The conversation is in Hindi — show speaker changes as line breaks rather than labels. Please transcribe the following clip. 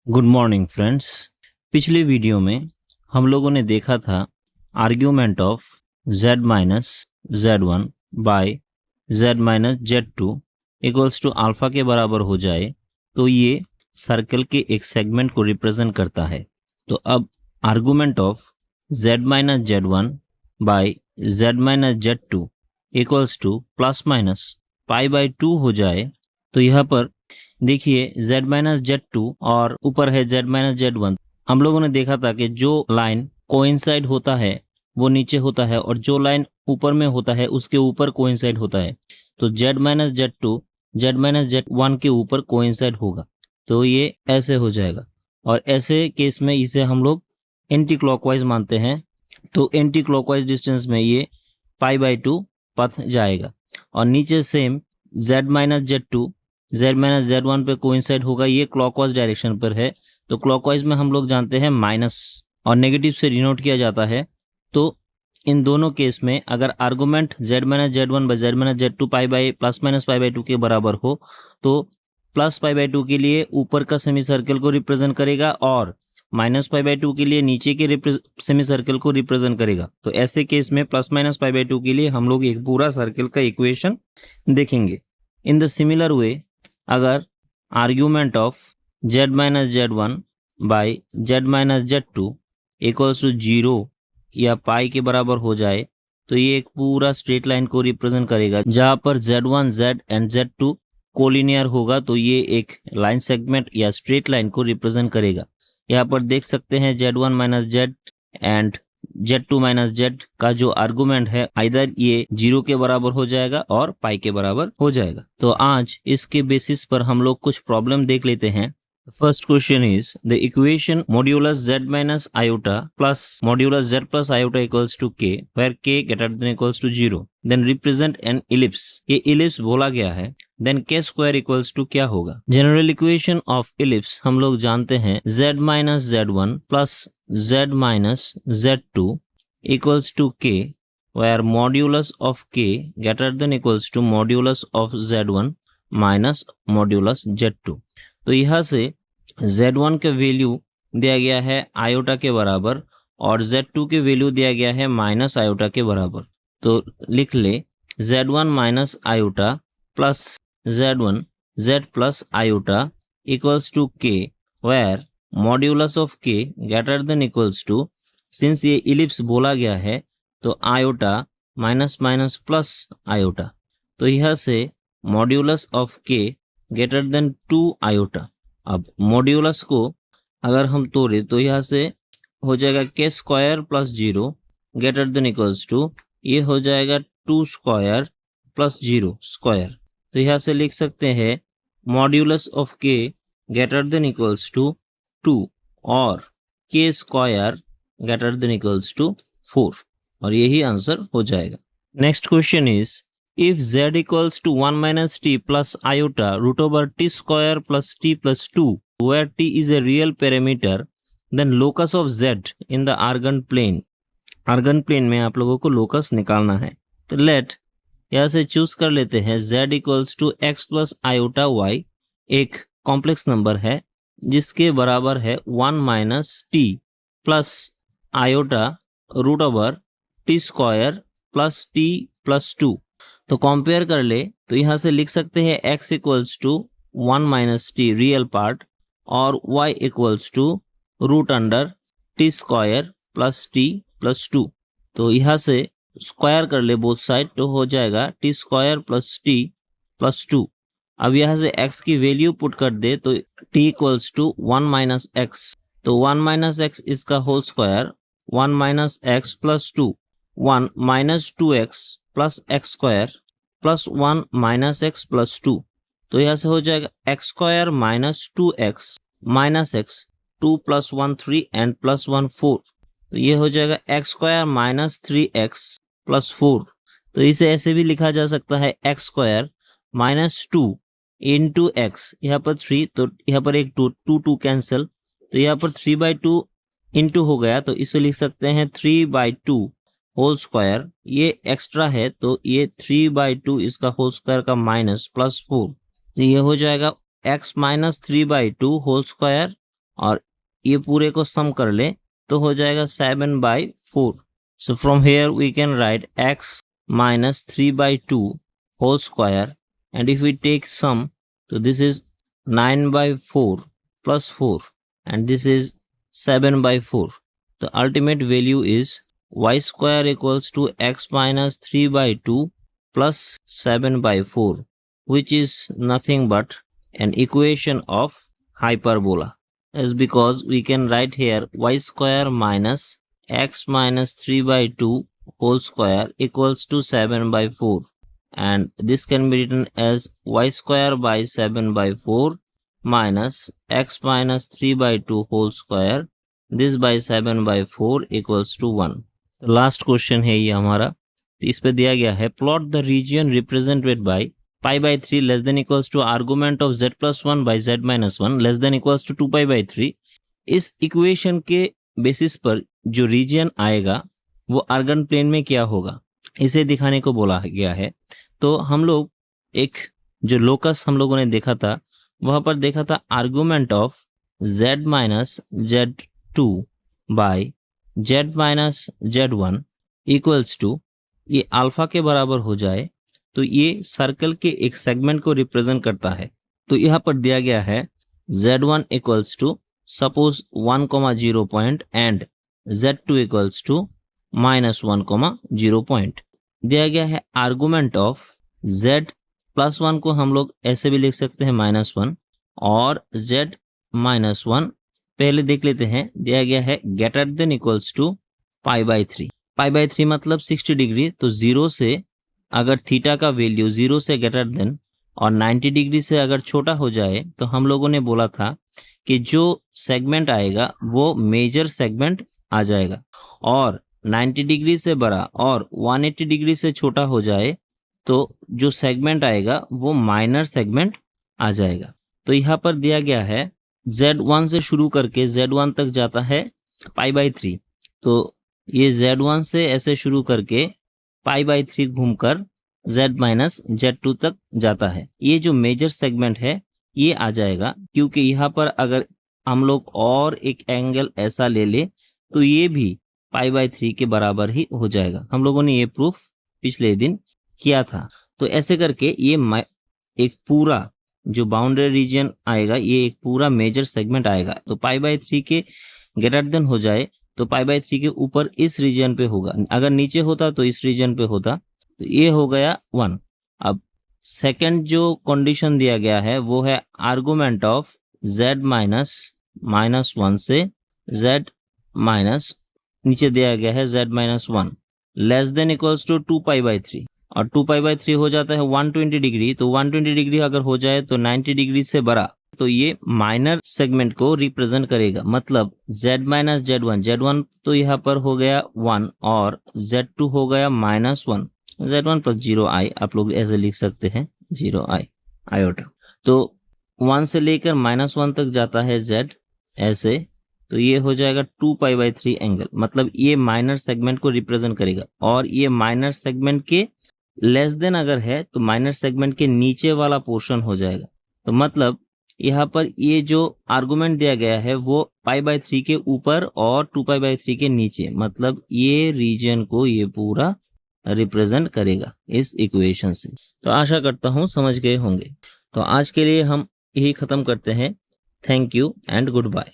Good morning friends. पिछले वीडियो में हम लोगों ने देखा था argument of z minus z1 by z minus z2 equals to alpha के बराबर हो जाए तो ये सर्कल के एक सेगमेंट को रिप्रेजेंट करता है। तो अब argument of z minus z1 by z minus z2 equals to plus minus pi by 2 हो जाए तो यहाँ पर देखिए z माइनस z2 और ऊपर है z माइनस z1। हम लोगों ने देखा था कि जो लाइन कोइंसाइड होता है वो नीचे होता है और जो लाइन ऊपर में होता है उसके ऊपर कोइंसाइड होता है। तो z minus z2 z minus z1 के ऊपर कोइंसाइड होगा तो ये ऐसे हो जाएगा और ऐसे केस में इसे हम लोग एंटी क्लॉकवाइज मानते हैं। तो एंटी क्लॉकवाइज डिस्टेंस में ये पाई बाय 2 पथ जाएगा और नीचे same z minus z2 z minus z1 पे कोइंसाइड होगा, ये क्लॉकवाइज डायरेक्शन पर है। तो क्लॉकवाइज में हम लोग जानते हैं माइनस और नेगेटिव से डिनोट किया जाता है। तो इन दोनों केस में अगर argument z minus z1 by z minus z2 pi by plus minus pi by 2 के बराबर हो तो प्लस पाई बाय 2 के लिए ऊपर का सेमी सर्कल को रिप्रेजेंट करेगा और माइनस पाई बाय 2 के लिए नीचे के सेमी सर्कल को रिप्रेजेंट करेगा। तो ऐसे केस में प्लस माइनस पाई बाय 2 के लिए हम लोग एक पूरा सर्कल का इक्वेशन देखेंगे। इन द सिमिलर वे अगर argument of z minus z1 by z minus z2 equals to 0 या पाई के बराबर हो जाए तो ये एक पूरा स्ट्रेट लाइन को रिप्रेजेंट करेगा जहां पर z1 z and z2 collinear होगा। तो ये एक लाइन सेगमेंट या स्ट्रेट लाइन को रिप्रेजेंट करेगा। यहाँ पर देख सकते हैं z1 minus z and z2 minus z का जो आर्गुमेंट है आइदर ये 0 के बराबर हो जाएगा और पाई के बराबर हो जाएगा। तो आज इसके बेसिस पर हम लोग कुछ प्रॉब्लम देख लेते हैं। First question is the equation modulus z minus iota plus modulus z plus iota equals to k where k greater than equals to 0 then represent an ellipse. ये इलिप्स बोला गया है then k square equals to क्या होगा। जनरल इक्वेशन ऑफ इलिप्स हम लोग जानते हैं z minus z1 plus z minus z2 equals to k where modulus of k greater than equals to modulus of z1 minus modulus z2। तो यहाँ से z1 के वैल्यू दिया गया है आयोटा के बराबर और z2 के वैल्यू दिया गया है माइनस आयोटा के बराबर। तो लिख ले z1 minus iota plus z1 z plus iota equals to k where modulus of k greater than equals to, since ये इलिप्स बोला गया है तो iota minus minus plus iota. तो यहाँ से modulus of k greater than 2 iota. अब मॉड्यूलस को अगर हम तोड़े तो यहाँ से हो जाएगा k square plus 0 greater than equals to ये हो जाएगा 2 स्क्वायर प्लस 0 स्क्वायर। तो यहाँ से लिख सकते हैं modulus of k greater than equals to 2 और k square greater than equals to 4 और यही आंसर हो जाएगा। Next question is if z equals to 1 minus t plus iota root over t square plus t plus 2 where t is a real parameter then locus of z in the argand plane। argand plane में आप लोगों को locus निकालना है। तो let यहाँ से चूज कर लेते हैं z equals to x plus iota y एक कॉम्प्लेक्स नंबर है जिसके बराबर है 1 minus t plus iota root over t square plus t plus 2। तो कंपेयर कर ले तो यहाँ से लिख सकते हैं x equals to 1 minus t real part और y equals to root under t square plus t plus 2। तो यहाँ से स्क्वायर कर ले बोथ साइड तो हो जाएगा T square plus t plus 2। अब यहाँ से x की वैल्यू पुट कर दे तो t equals to 1 minus x. तो 1 माइनस एक्स इसका whole square 1 minus x plus 2 1 minus 2x plus x square plus 1 minus x plus 2। तो यहाँ से हो जाएगा x square minus 2x minus x 2 plus 1 3 and plus 1 4। तो ये हो जाएगा x square minus 3x plus 4। तो इसे ऐसे भी लिखा जा सकता है x square minus 2 into x, यहाँ पर 3 तो यहाँ पर एक 2 कैंसिल तो यहाँ पर 3/2 इंटू हो गया तो इसे लिख सकते हैं 3/2 होल स्क्वायर। ये एक्स्ट्रा है तो ये 3/2 इसका होल स्क्वायर का माइनस प्लस 4। तो ये हो जाएगा x माइनस 3/2 होल स्क्वायर और ये पूरे को सम कर ले तो हो जाएगा 7/4। So from here we can write x minus 3/2 whole square, and if we take sum, so this is 9/4 plus 4, and this is 7/4. The ultimate value is y square equals to x minus 3/2 plus 7/4, which is nothing but an equation of hyperbola. Is because we can write here y square minus x minus 3/2 whole square equals to 7/4, and this can be written as y square by 7/4 minus x minus 3/2 whole square, this by 7/4 equals to 1. तो लास्ट क्वेश्चन है ये हमारा। तो इस पे दिया गया है plot the region represented by π/3 less than equals to argument of z+1 by z-1 less than equals to 2π/3। इस इक्वेशन के बेसिस पर जो रीजन आएगा वो आर्गन प्लेन में क्या होगा इसे दिखाने को बोला गया है। तो हम लोग एक जो लोकस हम लोगों ने देखा था वहां पर देखा था argument of z-z2 by z-z1 equals to, ये अल्फा के बराबर हो जाए तो ये सर्कल के एक सेगमेंट को रिप्रेजेंट करता है। तो यहाँ पर दिया गया है z1 equals to suppose 1,0 point and z2 equals to -1,0 point. दिया गया है आर्गुमेंट ऑफ z+1 को हम लोग ऐसे भी लिख सकते हैं -1, और z-1 पहले देख लेते हैं। दिया गया है ग्रेटर देन इक्वल्स टू π/3। π/3 मतलब 60 डिग्री। तो 0 से अगर थीटा का वैल्यू 0 से ग्रेटर देन और 90 डिग्री से अगर छोटा हो जाए तो हम लोगों ने बोला था कि जो सेगमेंट आएगा वो मेजर सेगमेंट आ जाएगा, और 90 डिग्री से बड़ा और 180 डिग्री से छोटा हो जाए तो जो सेगमेंट आएगा वो माइनर सेगमेंट आ जाएगा। तो यहाँ पर दिया गया है z1 से शुरू करके z1 तक जाता है π/3। तो ये z1 से ऐसे शुरू करके π/3 घूमकर z-z2 तक जाता है। ये जो मेजर सेगमेंट है ये आ जाएगा, क्योंकि यहाँ पर अगर हम लोग और एक एंगल ऐसा ले ले तो ये भी π/3 के बराबर ही हो जाएगा। हम लोगों ने ये प्रूफ पिछले दिन किया था। तो ऐसे करके ये एक पूरा जो बाउंड्री रीजन आएगा ये एक पूरा मेजर सेगमेंट आएगा। तो π/3 के ग्रेटर देन हो जाए तो π/3 के ऊपर इस रीजन पे होगा, अगर नीचे होता तो इस रीजन पे होता। तो ये हो गया 1। अब सेकंड जो कंडीशन दिया गया है वो है आर्गुमेंट ऑफ z-1 से z- नीचे दिया गया है z-1 less than equals to 2π/3, और 2π/3 हो जाता है 120 डिग्री। तो 120 डिग्री अगर हो जाए तो 90 डिग्री से बड़ा, तो ये माइनर सेगमेंट को रिप्रेजेंट करेगा। मतलब z-z1 तो यहाँ पर हो गया 1 और z2 हो गया -1, z1 + 0i आप लोग ऐसे लिख सकते हैं 0i आयोटा। तो 1 से लेकर -1 तक जाता है z ऐसे, तो ये हो जाएगा 2π/3 एंगल। मतलब ये माइनर सेगमेंट को रिप्रेजेंट करेगा, और ये माइनर सेगमेंट के लेस देन अगर है तो माइनर सेगमेंट के नीचे वाला पोर्शन हो जाएगा। तो मतलब यहाँ पर ये जो आर्गुमेंट दिया गया है वो π/3 के ऊपर और 2π/3 के नीचे, मतलब ये रीजन को ये पूरा रिप्रेजेंट करेगा इस इक्वेशन से। तो आशा करता हूँ समझ गए होंगे। तो आज के लिए हम यही खत्म करते हैं। Thank you and good bye.